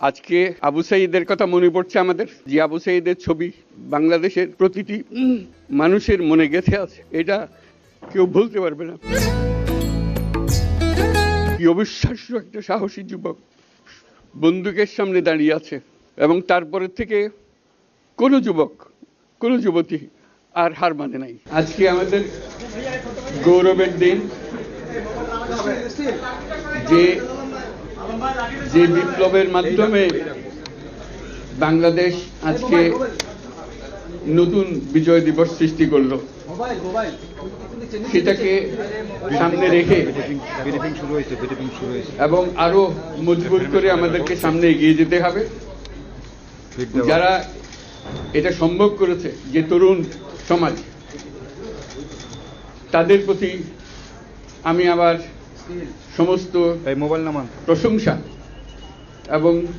আজকে আবু সাঈদের কথা মনে পড়ছে আমাদের, যে আবু সাঈদের ছবি বাংলাদেশের প্রতিটি মানুষের মনে গেঁথে আছে, এটা কেউ ভুলতে পারবে না। কি অবিশ্বাস্য একটা সাহসী যুবক বন্দুকের সামনে দাঁড়িয়ে আছে, এবং তারপরে থেকে কোনো যুবক, কোনো যুবতী আর হার মানে নাই। আজকে আমাদের গৌরবের দিন, যে যে বিপ্লবের মাধ্যমে বাংলাদেশ আজকে নতুন বিজয় দিবস সৃষ্টি করলো, সেটাকে সামনে রেখে এবং আরো মজবুত করে আমাদেরকে সামনে এগিয়ে যেতে হবে। যারা এটা সম্ভব করেছে, যে তরুণ সমাজ, তাদের প্রতি আমি আবার সমস্ত প্রশংসা এবং